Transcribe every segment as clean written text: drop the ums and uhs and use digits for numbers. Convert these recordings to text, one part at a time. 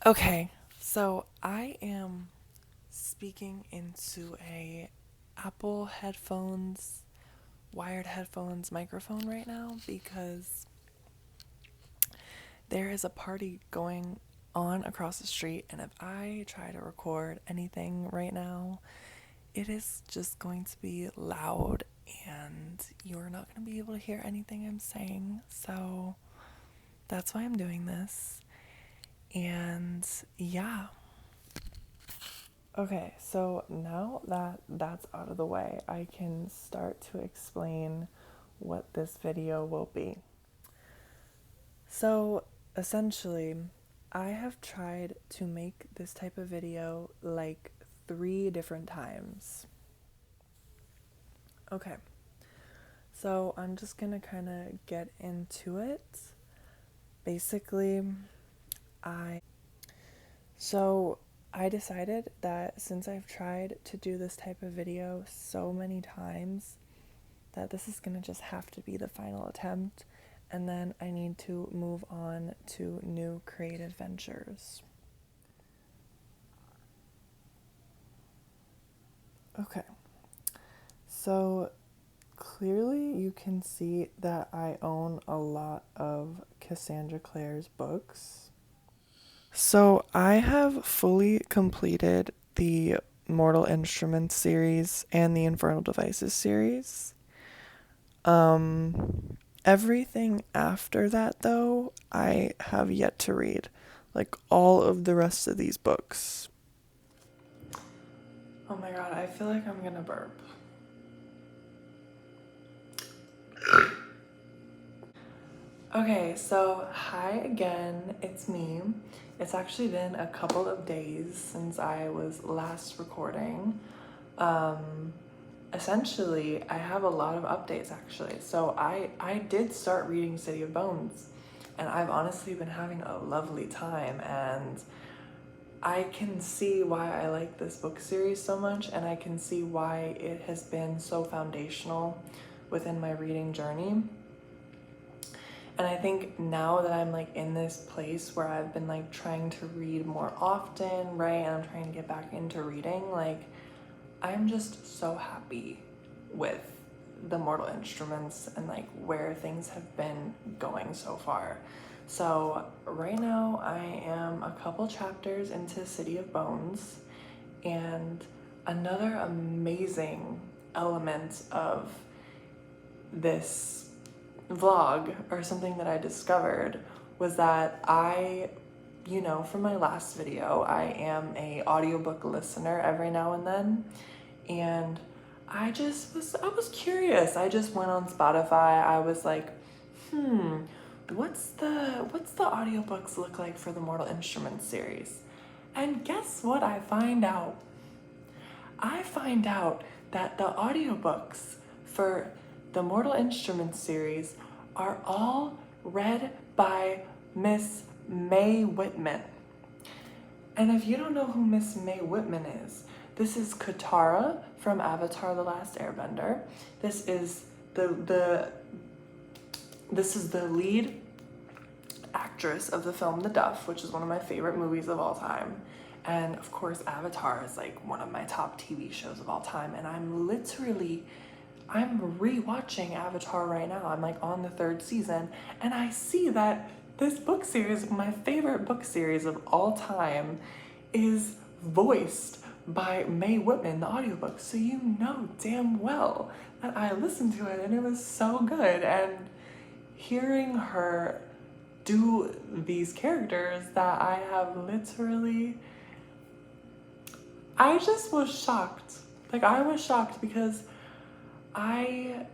Okay, so I am speaking into a Apple headphones, wired headphones microphone right now because there is a party going on across the street, and if I try to record anything right now, it is just going to be loud and you're not going to be able to hear anything I'm saying. So that's why I'm doing this. And yeah. Okay, so now that that's out of the way, I can start to explain what this video will be. So, essentially, I have tried to make this type of video like 3 different times. Okay, so I'm just gonna kind of get into it. Basically, I so I decided that since I've tried to do this type of video so many times, that this is going to just have to be the final attempt, and then I need to move on to new creative ventures. Okay, so clearly you can see that I own a lot of Cassandra Clare's books. So I have fully completed the Mortal Instruments series and the Infernal Devices series. Everything after that, though, I have yet to read. Like all of the rest of these books. Oh my god, I feel like I'm gonna burp. Okay, so hi again, it's me. It's actually been a couple of days since I was last recording. Essentially, I have a lot of updates actually. So I did start reading City of Bones, and I've honestly been having a lovely time, and I can see why I like this book series so much, and I can see why it has been so foundational within my reading journey. And I think now that I'm like in this place where I've been like trying to read more often, right? And I'm trying to get back into reading, like I'm just so happy with the Mortal Instruments and like where things have been going so far. So right now I am a couple chapters into City of Bones, and another amazing element of this vlog or something that I discovered was that from my last video, I am a audiobook listener every now and then, and I was curious. I just went on Spotify. I was like, what's the audiobooks look like for the Mortal Instruments series? And guess what I find out? I find out that the audiobooks for the Mortal Instruments series are all read by Miss Mae Whitman. And if you don't know who Miss Mae Whitman is, this is Katara from Avatar: The Last Airbender. This is this is the lead actress of the film The Duff, which is one of my favorite movies of all time. And of course, Avatar is like one of my top TV shows of all time. And I'm rewatching Avatar right now. I'm like on the 3rd season, and I see that this book series, my favorite book series of all time, is voiced by Mae Whitman, the audiobook. So you know damn well that I listened to it and it was so good. And hearing her do these characters that I have literally, I just was shocked. Like I was shocked because I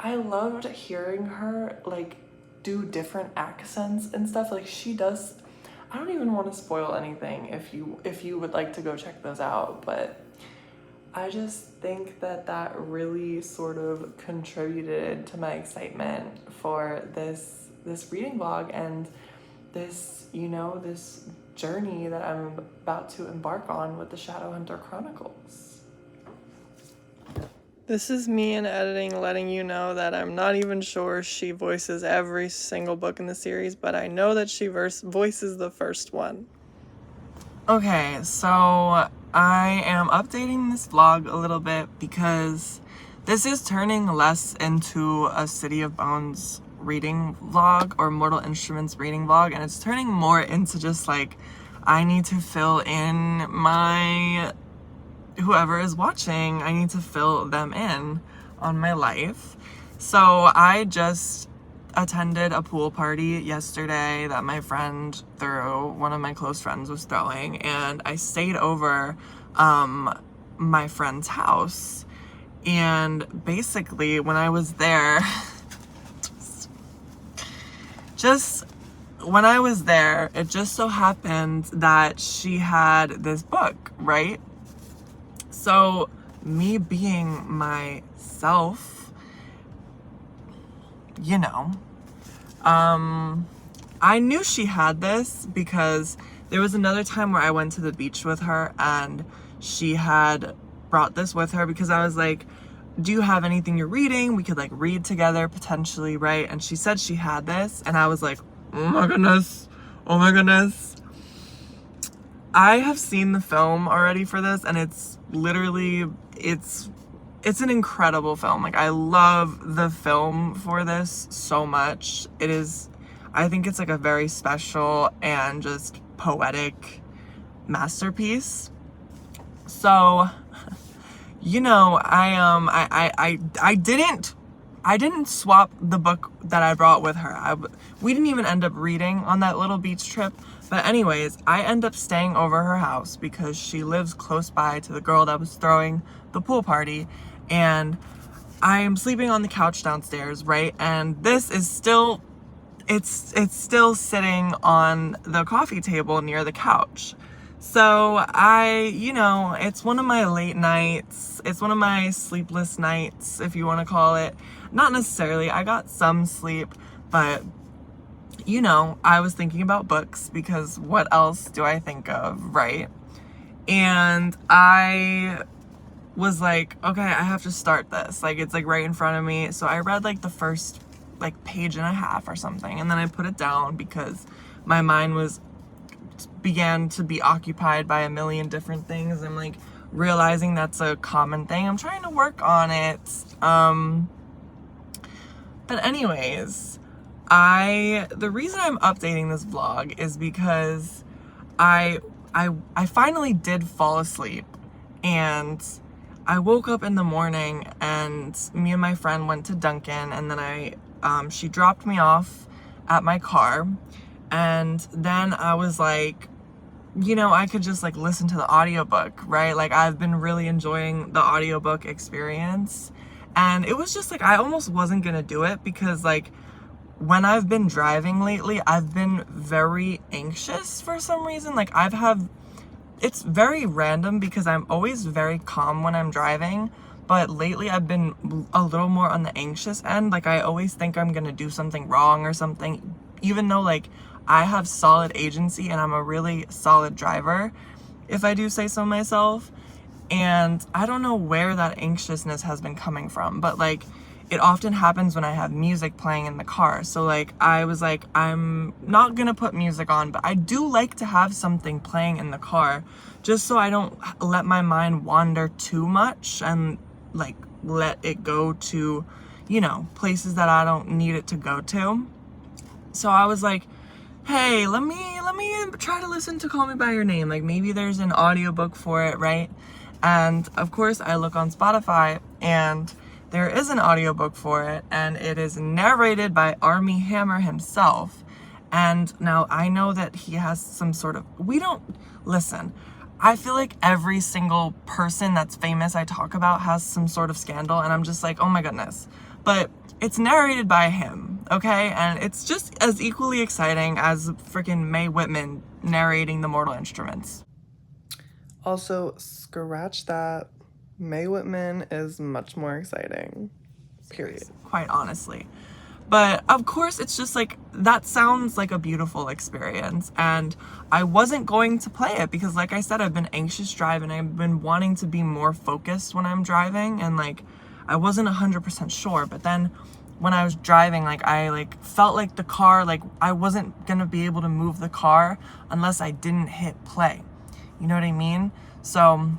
loved hearing her like do different accents and stuff. Like she does. I don't even want to spoil anything if you would like to go check those out, but I just think that that really sort of contributed to my excitement for this reading vlog and this journey that I'm about to embark on with the Shadowhunter Chronicles. This is me in editing letting you know that I'm not even sure she voices every single book in the series, but I know that she voices the first one. Okay, so I am updating this vlog a little bit because this is turning less into a City of Bones reading vlog or Mortal Instruments reading vlog, and it's turning more into just like, I need to fill in my whoever is watching, I need to fill them in on my life. So I just attended a pool party yesterday that my friend threw, one of my close friends was throwing, and I stayed over my friend's house. And basically when I was there, when I was there, it just so happened that she had this book, right? So me being myself, you know, I knew she had this because there was another time where I went to the beach with her and she had brought this with her because I was like, do you have anything you're reading? We could like read together potentially, right? And she said she had this and I was like, oh my goodness. I have seen the film already for this and it's literally, it's an incredible film. Like, I love the film for this so much. It is, I think it's like a very special and just poetic masterpiece. So, you know, I didn't swap the book that I brought with her. We didn't even end up reading on that little beach trip. But anyways, I end up staying over her house because she lives close by to the girl that was throwing the pool party. And I'm sleeping on the couch downstairs, right? And this is still, it's still sitting on the coffee table near the couch. So you know, it's one of my late nights. It's one of my sleepless nights, if you want to call it. Not necessarily. I got some sleep, but you know, I was thinking about books because what else do I think of, right? And I was like, okay, I have to start this. Like, it's like right in front of me. So I read like the first like page and a half or something. And then I put it down because my mind began to be occupied by a million different things. I'm like realizing that's a common thing. I'm trying to work on it. But anyways, the reason I'm updating this vlog is because I finally did fall asleep, and I woke up in the morning and me and my friend went to Dunkin', and then she dropped me off at my car, and then I was like, you know, I could just like listen to the audiobook, right? Like, I've been really enjoying the audiobook experience, and it was just like, I almost wasn't gonna do it because like, when I've been driving lately, I've been very anxious for some reason. Like, it's very random because I'm always very calm when I'm driving, but lately I've been a little more on the anxious end. Like, I always think I'm gonna do something wrong or something, even though like I have solid agency and I'm a really solid driver, if I do say so myself. And I don't know where that anxiousness has been coming from, but like, it often happens when I have music playing in the car. So like, I was like, I'm not gonna put music on, but I do like to have something playing in the car just so I don't let my mind wander too much and like let it go to, you know, places that I don't need it to go to. So I was like, hey, let me try to listen to Call Me By Your Name. Like, maybe there's an audiobook for it, right? And of course I look on Spotify and there is an audiobook for it, and it is narrated by Armie Hammer himself. And now I know that he has some sort of, listen, I feel like every single person that's famous I talk about has some sort of scandal, and I'm just like, oh my goodness. But it's narrated by him, okay? And it's just as equally exciting as freaking Mae Whitman narrating the Mortal Instruments. Also, scratch that. Mae Whitman is much more exciting, period. Quite honestly. But of course, it's just like, that sounds like a beautiful experience, and I wasn't going to play it because, like I said, I've been anxious driving. I've been wanting to be more focused when I'm driving, and like, I wasn't 100% sure, but then when I was driving, like I like felt like the car, like I wasn't gonna be able to move the car unless I didn't hit play. You know what I mean? So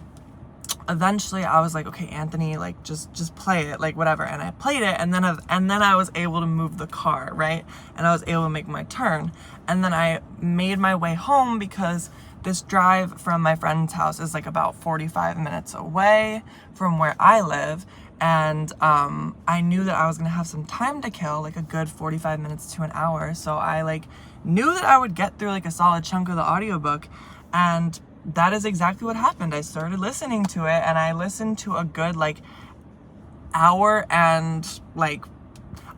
eventually I was like, okay, Anthony, like just play it, like whatever. And I played it, and then I was able to move the car, right? And I was able to make my turn. And then I made my way home because this drive from my friend's house is like about 45 minutes away from where I live. And I knew that I was gonna have some time to kill, like a good 45 minutes to an hour. So I like knew that I would get through like a solid chunk of the audiobook. And that is exactly what happened. I started listening to it, and I listened to a good like hour, and like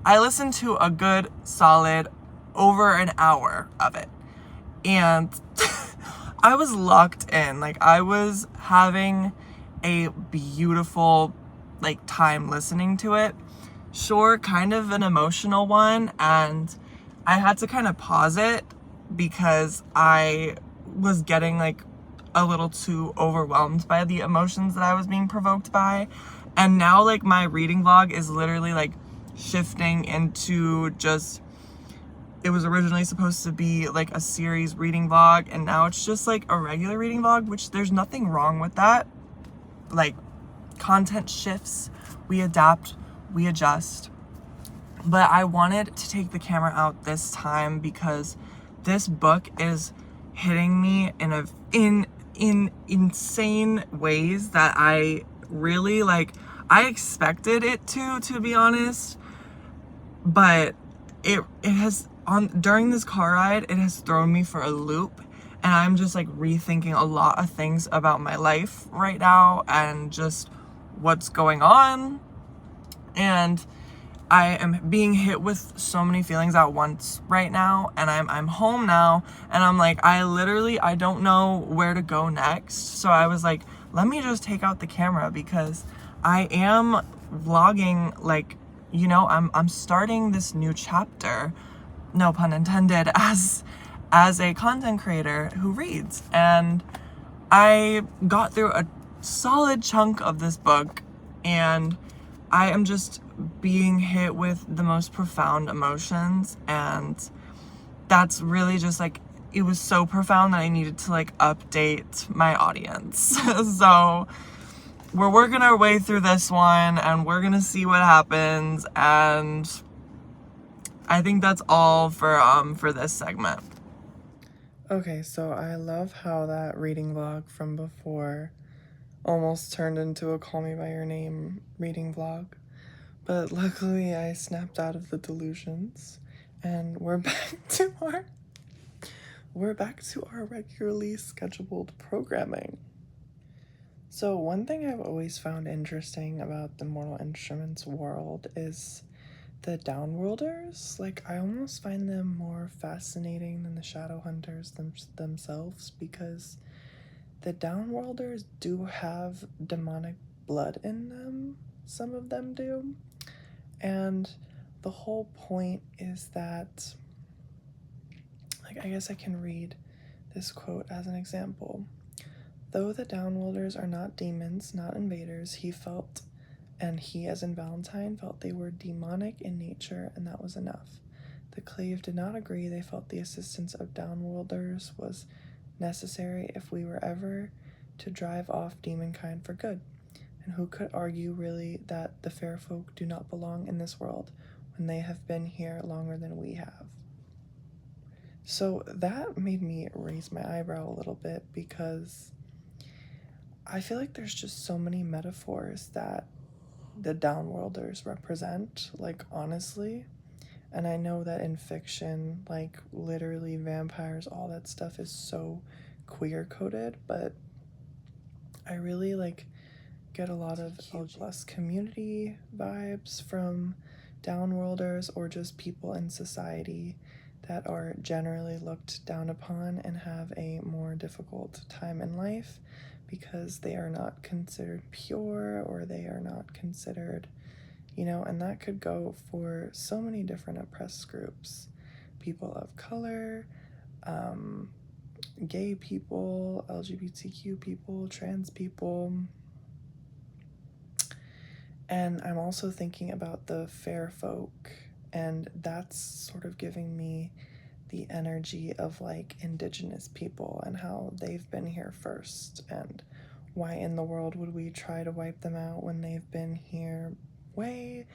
I listened to a good solid over an hour of it. And I was locked in. Like I was having a beautiful like time listening to it. Sure, kind of an emotional one, and I had to kind of pause it because I was getting like a little too overwhelmed by the emotions that I was being provoked by. And now like my reading vlog is literally like shifting into just, it was originally supposed to be like a series reading vlog, and now it's just like a regular reading vlog, which there's nothing wrong with that. Like content shifts, we adapt, we adjust. But I wanted to take the camera out this time because this book is hitting me in insane ways that I really like. I expected it to be honest, but it has during this car ride, it has thrown me for a loop, and I'm just like rethinking a lot of things about my life right now and just what's going on. And I am being hit with so many feelings at once right now, and I'm home now, and I'm like, I don't know where to go next. So I was like, let me just take out the camera because I am vlogging, like, you know, I'm starting this new chapter, no pun intended, as a content creator who reads. And I got through a solid chunk of this book, and I am just being hit with the most profound emotions, and that's really just like, it was so profound that I needed to like update my audience. So we're working our way through this one, and we're gonna see what happens, and I think that's all for this segment. Okay, so I love how that reading vlog from before almost turned into a Call Me By Your Name reading vlog. But luckily I snapped out of the delusions, and we're back to our regularly scheduled programming. So one thing I've always found interesting about the Mortal Instruments world is the Downworlders. Like, I almost find them more fascinating than the Shadowhunters themselves, because the Downworlders do have demonic blood in them. Some of them do. And the whole point is that, like, I guess I can read this quote as an example. Though the Downworlders are not demons, not invaders, he as in Valentine, felt they were demonic in nature, and that was enough. The Clave did not agree. They felt the assistance of Downworlders was necessary if we were ever to drive off demonkind for good. And who could argue really that the fair folk do not belong in this world when they have been here longer than we have? So that made me raise my eyebrow a little bit, because I feel like there's just so many metaphors that the Downworlders represent, like, honestly. And I know that in fiction, like, literally vampires, all that stuff is so queer coded, but I really like get a lot of LGBT community vibes from Downworlders, or just people in society that are generally looked down upon and have a more difficult time in life because they are not considered pure, or they are not considered, you know, and that could go for so many different oppressed groups. People of color, gay people, LGBTQ people, trans people. And I'm also thinking about the fair folk, and that's sort of giving me the energy of like indigenous people and how they've been here first, and why in the world would we try to wipe them out when they've been here way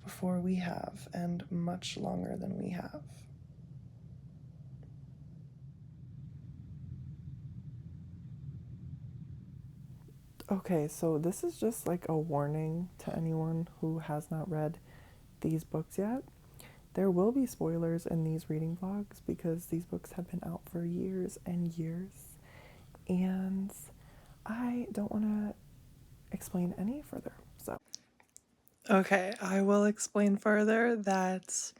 before we have and much longer than we have. Okay, so this is just like a warning to anyone who has not read these books yet. There will be spoilers in these reading vlogs because these books have been out for years and years, and I don't want to explain any further. So, okay, I will explain further that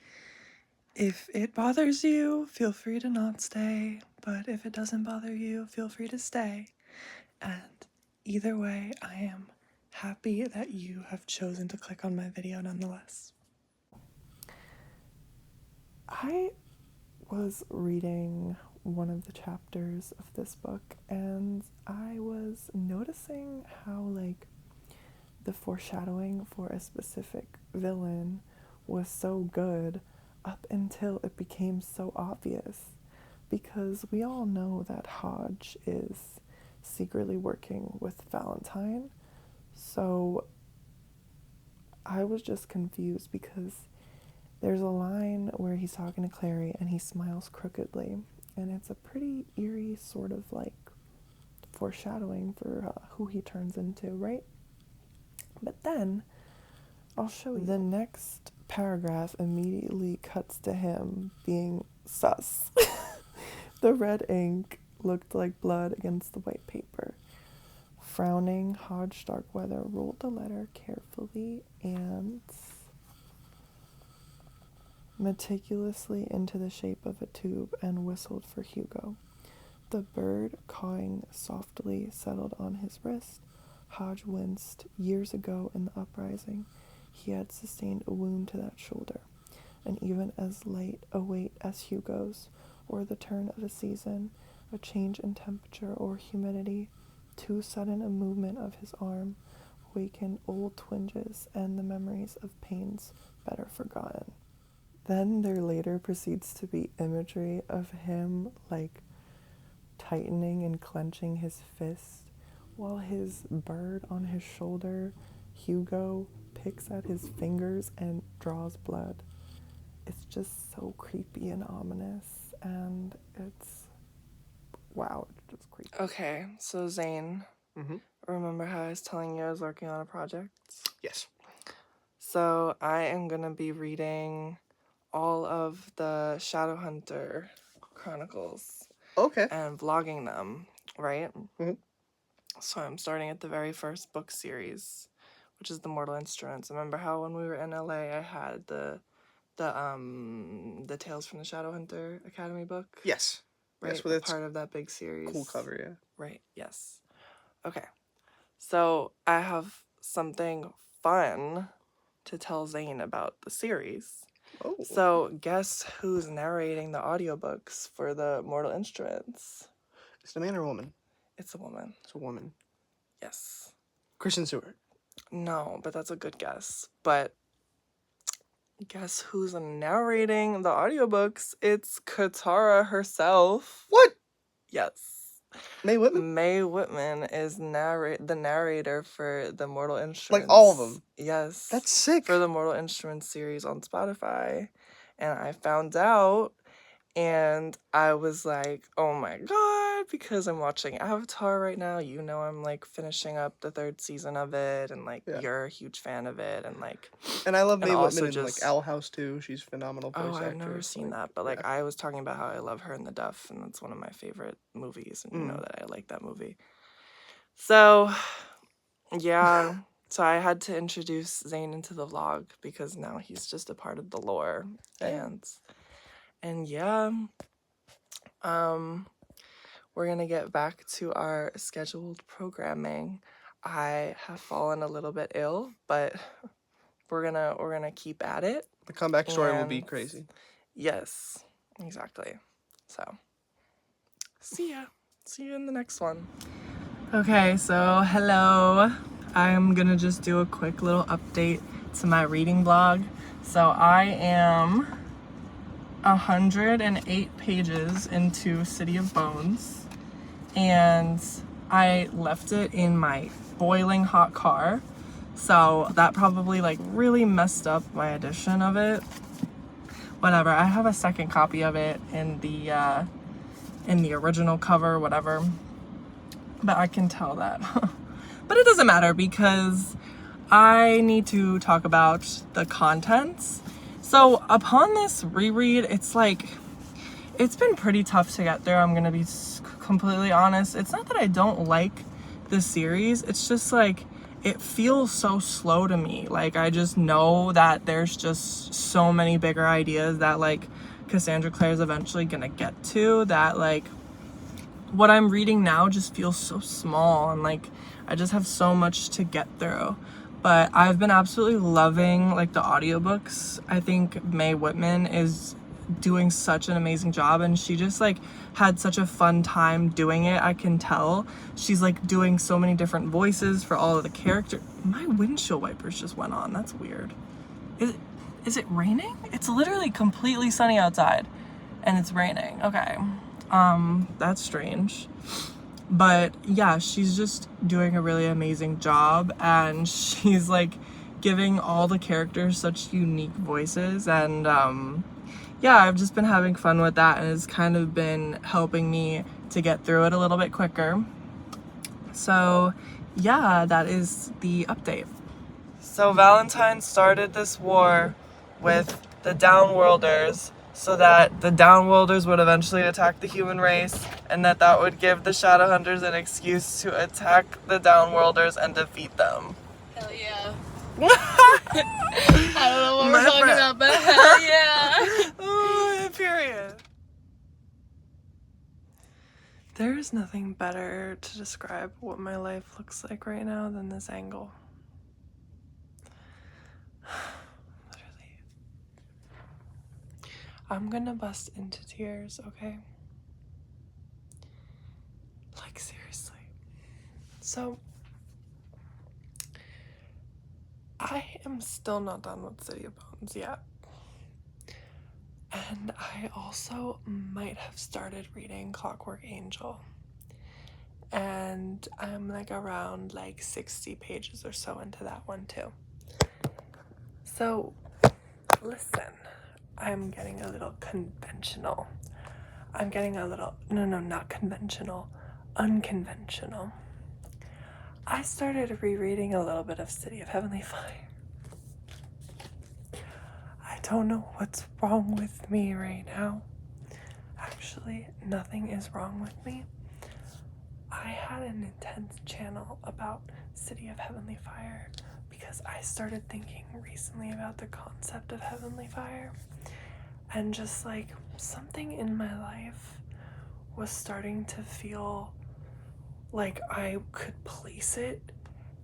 if it bothers you, feel free to not stay, but if it doesn't bother you, feel free to stay. And either way, I am happy that you have chosen to click on my video nonetheless. I was reading one of the chapters of this book and I was noticing how like the foreshadowing for a specific villain was so good up until it became so obvious, because we all know that Hodge is secretly working with Valentine. So I was just confused because there's a line where he's talking to Clary and he smiles crookedly, and it's a pretty eerie sort of like foreshadowing for who he turns into, right? But then I'll show you. The next paragraph immediately cuts to him being sus. The red ink looked like blood against the white paper. Frowning, Hodge Starkweather rolled the letter carefully and meticulously into the shape of a tube and whistled for Hugo. The bird, cawing softly, settled on his wrist. Hodge winced. Years ago in the uprising, he had sustained a wound to that shoulder, and even as light a weight as Hugo's, or the turn of a season, a change in temperature or humidity, too sudden a movement of his arm, wakened old twinges and the memories of pains better forgotten. Then there later proceeds to be imagery of him like tightening and clenching his fist, while his bird on his shoulder, Hugo, picks at his fingers and draws blood. It's just so creepy and ominous, and it's, wow, it's just creepy. Okay, so Zane, remember how I was telling you I was working on a project? Yes. So I am going to be reading all of the Shadowhunter chronicles. Okay. And vlogging them, right? Mhm. So I'm starting at the very first book series, which is The Mortal Instruments. Remember how when we were in LA I had the Tales from the Shadowhunter Academy book? Yes. Right, yes, with its part of that big series. cool cover, yeah. Right, yes. Okay. So I have something fun to tell Zane about the series. Oh. So guess who's narrating the audiobooks for the Mortal Instruments? Is it a man or a woman? It's a woman. It's a woman. Yes. Kristen Stewart. No, but that's a good guess. But guess who's narrating the audiobooks? It's Katara herself. What? Yes. Mae Whitman? Mae Whitman is the narrator for the Mortal Instruments. Like all of them? Yes. That's sick. For the Mortal Instruments series on Spotify. And I found out, and I was like, oh my god, because I'm watching Avatar right now. You know, I'm like finishing up the 3rd season of it, and like you're a huge fan of it, and like. And I love Mae Whitman in just, like Owl House too. She's a phenomenal voice actress. Oh, I've never seen that, but like I was talking about how I love Her in the Duff, and that's one of my favorite movies, and you know that I like that movie. So, yeah. So I had to introduce Zane into the vlog because now he's just a part of the lore. Hey. And yeah, we're gonna get back to our scheduled programming. I have fallen a little bit ill, but we're gonna keep at it. The comeback story will be crazy. Yes, exactly. So, see ya. See you in the next one. Okay, so hello. I'm gonna just do a quick little update to my reading blog. So I am 108 pages into City of Bones, and I left it in my boiling hot car. So that probably like really messed up my edition of it. Whatever, I have a second copy of it in the original cover, whatever. But I can tell that. But it doesn't matter because I need to talk about the contents. So upon this reread, it's like, it's been pretty tough to get through. I'm gonna be completely honest. It's not that I don't like the series. It's just like, it feels so slow to me. Like, I just know that there's just so many bigger ideas that like Cassandra Clare's eventually gonna get to, that like what I'm reading now just feels so small, and like I just have so much to get through. But I've been absolutely loving like the audiobooks. I think Mae Whitman is doing such an amazing job, and she just like had such a fun time doing it. I can tell she's like doing so many different voices for all of the characters. My windshield wipers just went on. That's weird. Is it raining? It's literally completely sunny outside and it's raining. Okay. That's strange. But yeah, she's just doing a really amazing job, and she's like giving all the characters such unique voices, and yeah, I've just been having fun with that, and it's kind of been helping me to get through it a little bit quicker. So yeah, that is the update. So Valentine started this war with the Downworlders so that the Downworlders would eventually attack the human race, and that would give the Shadowhunters an excuse to attack the Downworlders and defeat them. Hell yeah. I don't know what we're talking about, but hell yeah. Oh, period. There is nothing better to describe what my life looks like right now than this angle. Literally. I'm gonna bust into tears, okay? Like, seriously. So, I am still not done with City of Bones yet. And I also might have started reading Clockwork Angel. And I'm like around like 60 pages or so into that one too. So, listen, I'm getting a little conventional. I'm getting a little, no, not conventional, unconventional. I started rereading a little bit of City of Heavenly Fire. I don't know what's wrong with me right now. Actually, nothing is wrong with me. I had an intense channel about City of Heavenly Fire because I started thinking recently about the concept of Heavenly Fire, and just like something in my life was starting to feel like I could place it,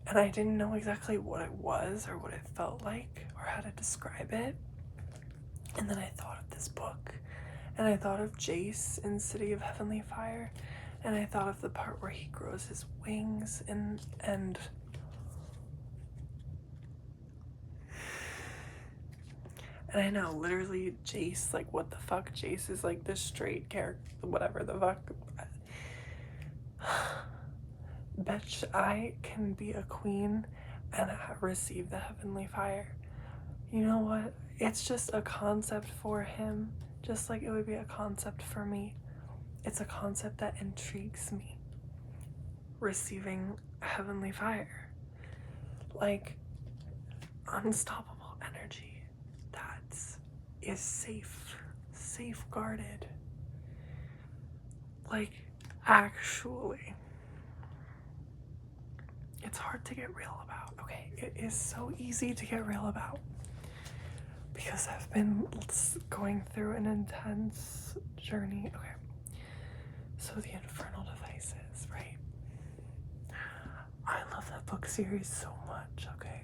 and I didn't know exactly what it was or what it felt like or how to describe it. And then I thought of this book, and I thought of Jace in City of Heavenly Fire, and I thought of the part where he grows his wings, and I know, literally, Jace, like, what the fuck? Jace is like this straight character, whatever the fuck. Bitch, I can be a queen and receive the Heavenly Fire. You know what? It's just a concept for him, just like it would be a concept for me. It's a concept that intrigues me. Receiving Heavenly Fire. Like, unstoppable energy that is safeguarded. Like, actually. It's hard to get real about, okay? It is so easy to get real about. Because I've been going through an intense journey. Okay. So the Infernal Devices, right? I love that book series so much, okay?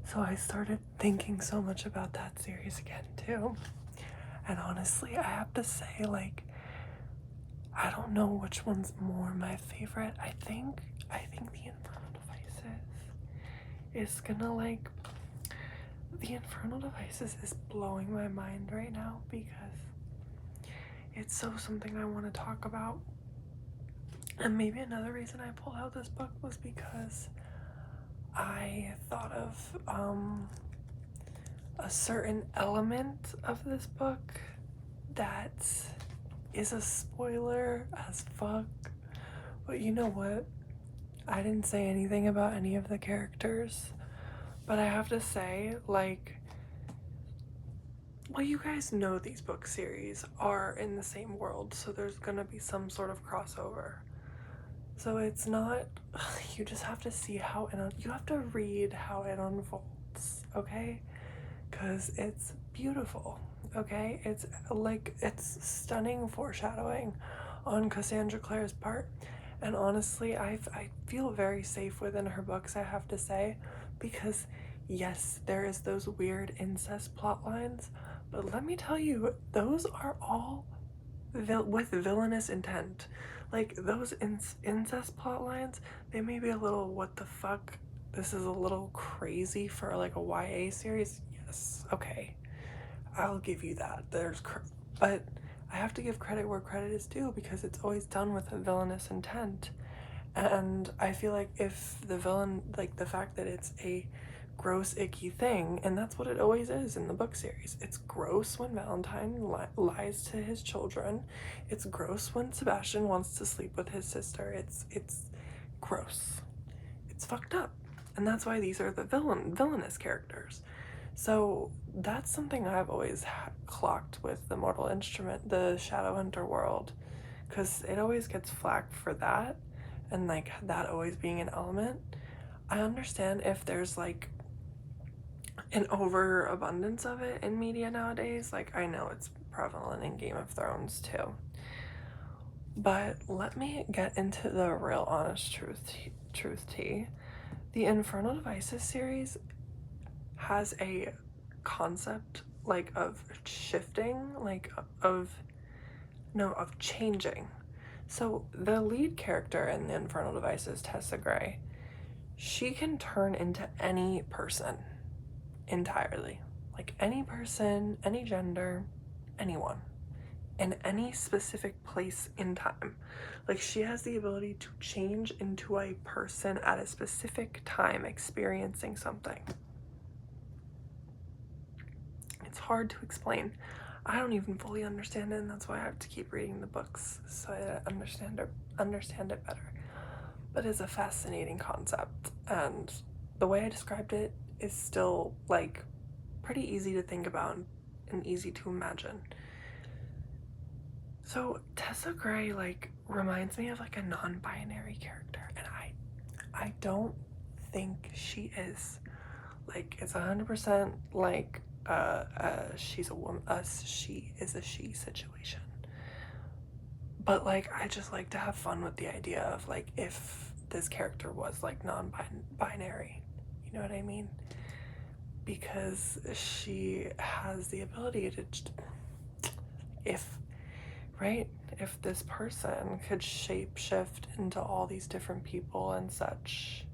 So I started thinking so much about that series again, too. And honestly, I have to say, like, I don't know which one's more my favorite. I think the Infernal Devices. is gonna like, the Infernal Devices is blowing my mind right now because it's so something I want to talk about. And maybe another reason I pulled out this book was because I thought of a certain element of this book that is a spoiler as fuck. But you know what? I didn't say anything about any of the characters. But I have to say, like, well, you guys know these book series are in the same world, so there's gonna be some sort of crossover. So it's not, you just have to see how you have to read how it unfolds, okay? Because it's beautiful, okay? It's like, it's stunning foreshadowing on Cassandra Clare's part. And honestly, I feel very safe within her books, I have to say, because yes, there is those weird incest plot lines, but let me tell you, those are all with villainous intent. Like, those incest plot lines, they may be a little, what the fuck, this is a little crazy for like a YA series. Yes, okay, I'll give you that. But I have to give credit where credit is due because it's always done with a villainous intent. And I feel like if the villain, like the fact that it's a gross, icky thing, and that's what it always is in the book series. It's gross when Valentine lies to his children. It's gross when Sebastian wants to sleep with his sister. It's gross. It's fucked up. And that's why these are the villainous characters. So that's something I've always clocked with the Mortal Instrument, the Shadowhunter world, because it always gets flack for that, and like that always being an element. I understand if there's like an overabundance of it in media nowadays. Like, I know it's prevalent in Game of Thrones too. But let me get into the real honest truth tea. The Infernal Devices series has a concept like of shifting, like of changing. So the lead character in the Infernal Devices, Tessa Gray, she can turn into any person entirely. Like any person, any gender, anyone, in any specific place in time. Like, she has the ability to change into a person at a specific time experiencing something. It's hard to explain. I don't even fully understand it, and that's why I have to keep reading the books so I understand it better. But it's a fascinating concept, and the way I described it is still like pretty easy to think about and easy to imagine. So Tessa Gray like reminds me of like a non-binary character, and I don't think she is. Like, it's 100% like she's a woman, she is a she situation. But like, I just like to have fun with the idea of like, if this character was like non-binary, you know what I mean? Because she has the ability to, if this person could shape-shift into all these different people and such,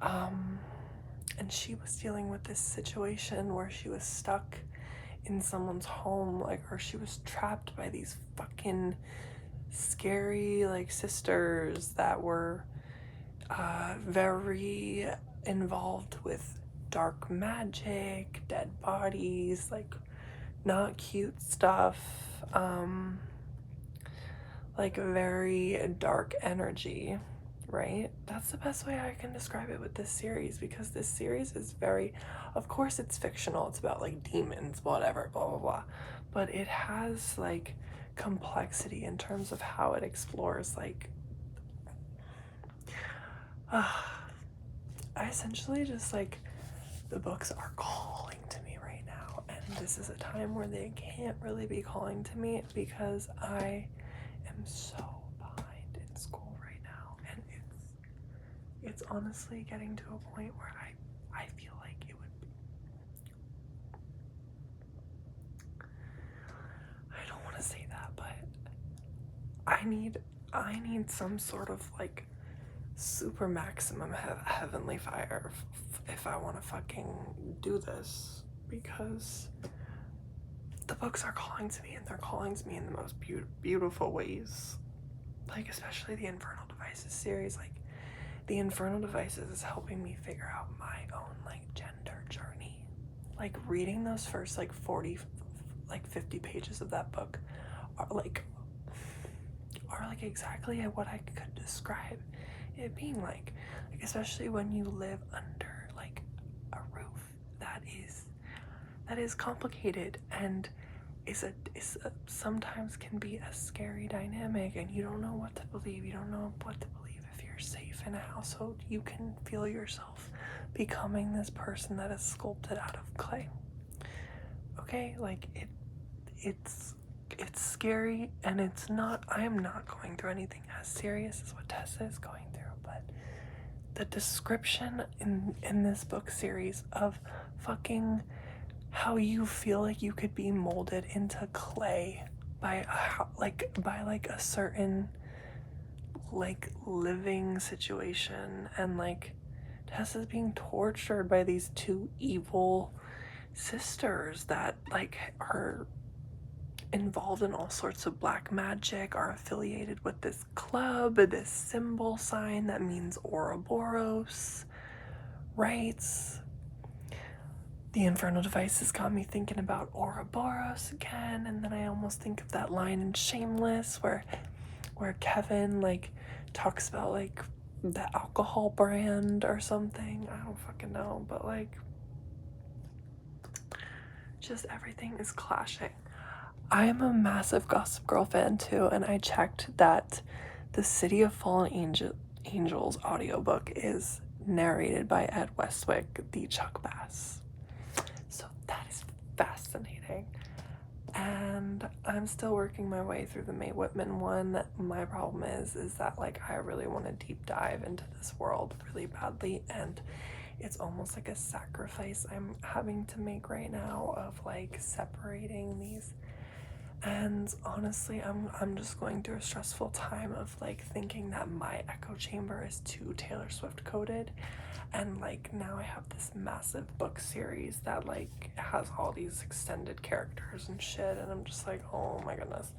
and she was dealing with this situation where she was stuck in someone's home, like, or she was trapped by these fucking scary like sisters that were very involved with dark magic, dead bodies, like not cute stuff, like very dark energy, right? That's the best way I can describe it with this series, because this series is very, of course it's fictional, it's about like demons, whatever, blah blah blah, but it has like complexity in terms of how it explores like I essentially just like, the books are calling to me right now, and this is a time where they can't really be calling to me because I am so behind in school right now, and it's honestly getting to a point where I feel like it would be, I don't want to say that, but I need some sort of like super maximum heavenly fire if I want to fucking do this, because the books are calling to me, and they're calling to me in the most beautiful ways. Like, especially the Infernal Devices series. Like, the Infernal Devices is helping me figure out my own, like, gender journey. Like, reading those first, like, 40, like, 50 pages of that book are like exactly what I could describe it being like, especially when you live under, like, a roof that is complicated and is sometimes can be a scary dynamic, and you don't know what to believe. You don't know what to believe. If you're safe in a household, you can feel yourself becoming this person that is sculpted out of clay. Okay, like, it's scary, and it's not, I am not going through anything as serious as what Tessa is going through, but the description in this book series of fucking how you feel like you could be molded into clay by a certain, like, living situation, and, like, Tessa's being tortured by these two evil sisters that, like, are involved in all sorts of black magic, are affiliated with this club, this symbol sign that means Ouroboros rights. The Infernal Devices got me thinking about Ouroboros again, and then I almost think of that line in Shameless where Kevin, like, talks about, like, the alcohol brand or something. I don't fucking know, but, like, just everything is clashing. I am a massive Gossip Girl fan too, and I checked that the City of Fallen Angels audiobook is narrated by Ed Westwick, the Chuck Bass. So that is fascinating. And I'm still working my way through the Mae Whitman one. My problem is that, like, I really want to deep dive into this world really badly, and it's almost like a sacrifice I'm having to make right now of, like, separating these. And honestly, I'm just going through a stressful time of, like, thinking that my echo chamber is too Taylor Swift coded, and, like, now I have this massive book series that, like, has all these extended characters and shit, and I'm just like, oh my goodness.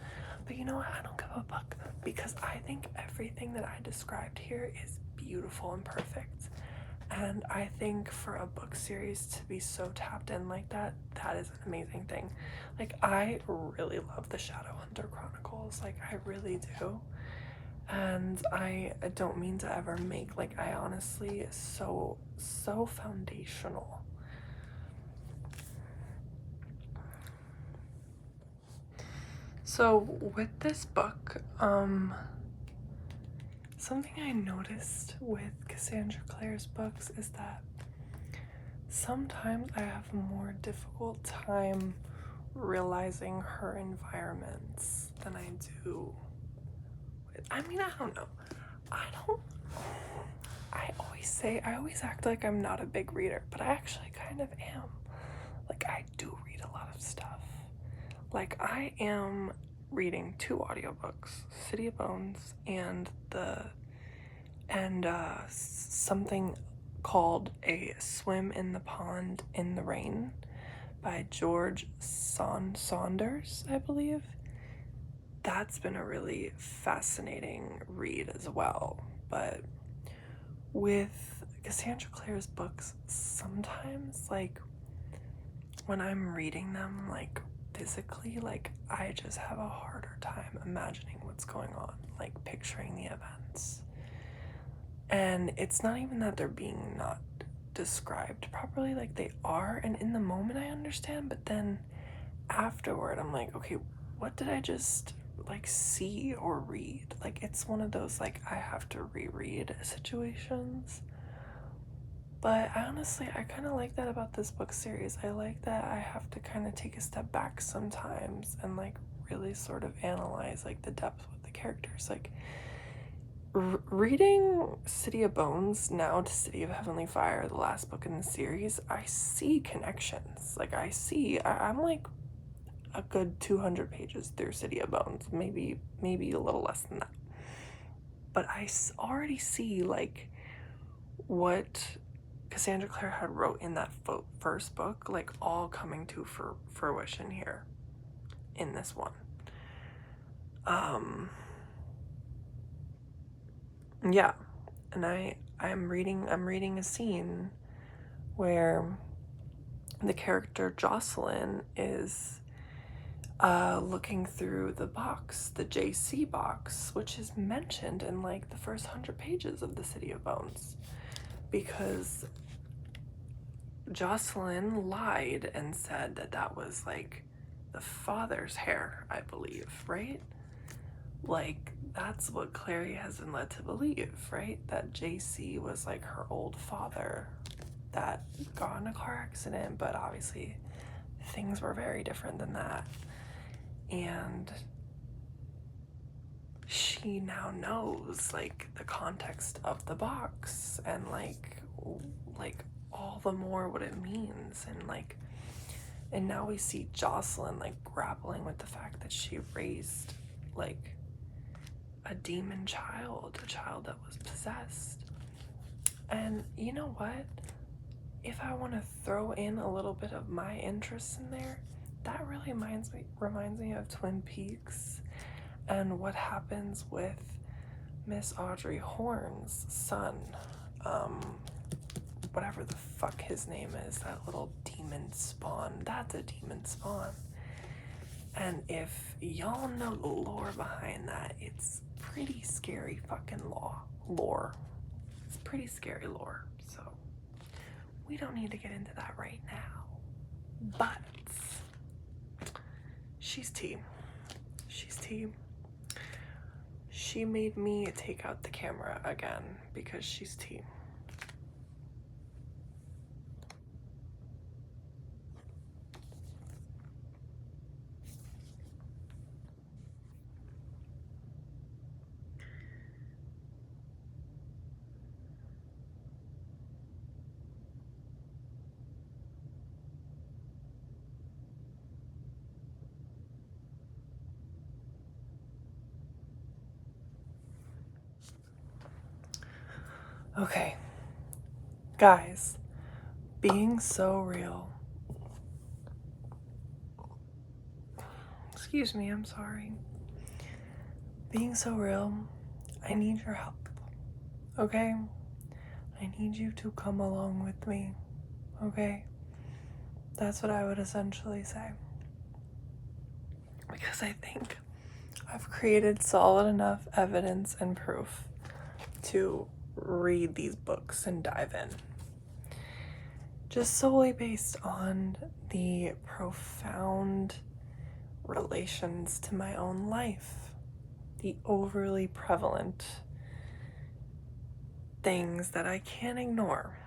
But you know what, I don't give a fuck, because I think everything that I described here is beautiful and perfect. And I think for a book series to be so tapped in like that, that is an amazing thing. Like, I really love the Shadowhunter Chronicles, like, I really do. And I don't mean to ever make, like, I honestly, so foundational. So with this book, something I noticed with Cassandra Clare's books is that sometimes I have a more difficult time realizing her environments than I do. I mean, I don't know. I always act like I'm not a big reader, but I actually kind of am. Like, I do read a lot of stuff. Like, I am reading 2 audiobooks, City of Bones and something called A Swim in the Pond in the Rain by George Saunders, I believe. That's been a really fascinating read as well. But with Cassandra Clare's books, sometimes, like, when I'm reading them, like, physically, like, I just have a harder time imagining what's going on, like, picturing the events. And it's not even that they're being not described properly, like, they are, and in the moment I understand, but then afterward I'm like, okay, what did I just, like, see or read? Like, it's one of those, like, I have to reread situations. But I kind of like that about this book series. I like that I have to kind of take a step back sometimes and, like, really sort of analyze, like, the depth with the characters. Like, reading City of Bones now to City of Heavenly Fire, the last book in the series, I see connections. Like, I'm like a good 200 pages through City of Bones, maybe a little less than that. But I already see, like, what Cassandra Clare had wrote in that first book, like, all coming to fruition here in this one. Yeah, and I'm reading a scene where the character Jocelyn is looking through the box, the JC box, which is mentioned in like the first 100 pages of the City of Bones, because Jocelyn lied and said that that was like the father's hair, I believe, right? Like, that's what Clary has been led to believe, right? That JC was like her old father that got in a car accident, but obviously things were very different than that. And she now knows like the context of the box and like all the more what it means, and now we see Jocelyn like grappling with the fact that she raised like a demon child, a child that was possessed. And you know what? If I want to throw in a little bit of my interest in there, that really reminds me of Twin Peaks and what happens with Miss Audrey Horne's son, whatever the fuck his name is, that little demon spawn. That's a demon spawn. And if y'all know the lore behind that, it's pretty scary fucking lore. It's pretty scary lore, so we don't need to get into that right now. But she's tea. She's tea. She made me take out the camera again because she's tea. Okay, guys, being so real. Excuse me, I'm sorry. Being so real, I need your help, okay? I need you to come along with me, okay? That's what I would essentially say. Because I think I've created solid enough evidence and proof to read these books and dive in. Just solely based on the profound relations to my own life, the overly prevalent things that I can't ignore.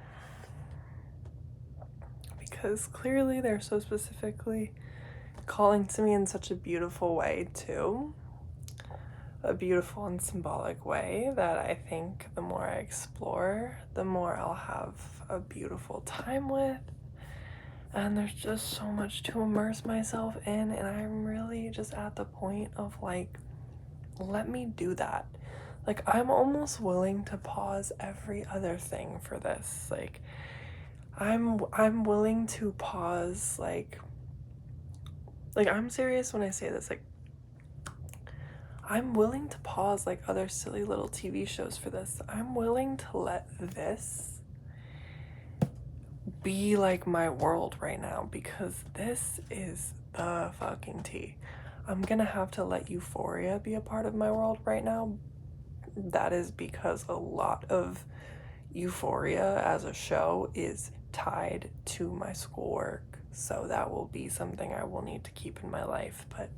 Because clearly they're so specifically calling to me in such a beautiful way too. A beautiful and symbolic way that I think the more I explore, the more I'll have a beautiful time with. And there's just so much to immerse myself in, and I'm really just at the point of like, let me do that. Like, I'm almost willing to pause every other thing for this. Like, I'm willing to pause, like I'm serious when I say this. Like, I'm willing to pause like other silly little TV shows for this. I'm willing to let this be like my world right now, because this is the fucking tea. I'm gonna have to let Euphoria be a part of my world right now. That is because a lot of Euphoria as a show is tied to my schoolwork. So that will be something I will need to keep in my life. But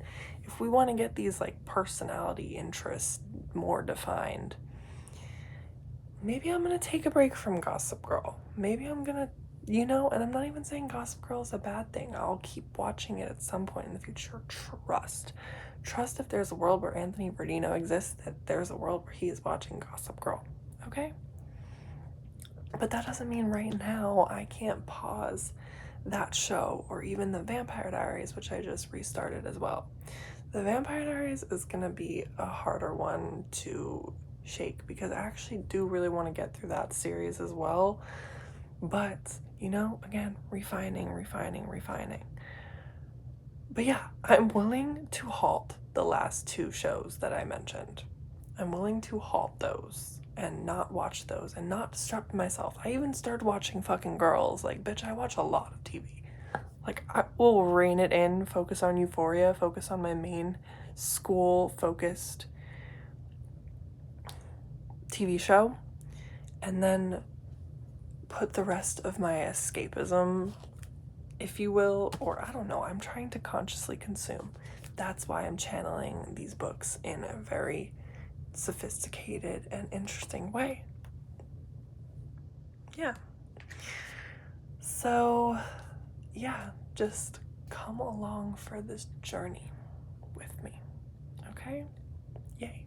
if we want to get these like personality interests more defined, maybe I'm going to take a break from Gossip Girl. Maybe I'm going to, and I'm not even saying Gossip Girl is a bad thing. I'll keep watching it at some point in the future. Trust if there's a world where Anthony Bourdain exists, that there's a world where he is watching Gossip Girl. Okay? But that doesn't mean right now I can't pause that show, or even the Vampire Diaries, which I just restarted as well. The Vampire Diaries is gonna be a harder one to shake, because I actually do really want to get through that series as well. But, you know, again, refining. But yeah, I'm willing to halt the last 2 shows that I mentioned. I'm willing to halt those and not watch those and not distract myself. I even started watching fucking Girls. Like, bitch, I watch a lot of TV. Like, I will rein it in, focus on Euphoria, focus on my main school-focused TV show, and then put the rest of my escapism, if you will, or I don't know, I'm trying to consciously consume. That's why I'm channeling these books in a very sophisticated and interesting way. Yeah. So, yeah, just come along for this journey with me, okay? Yay.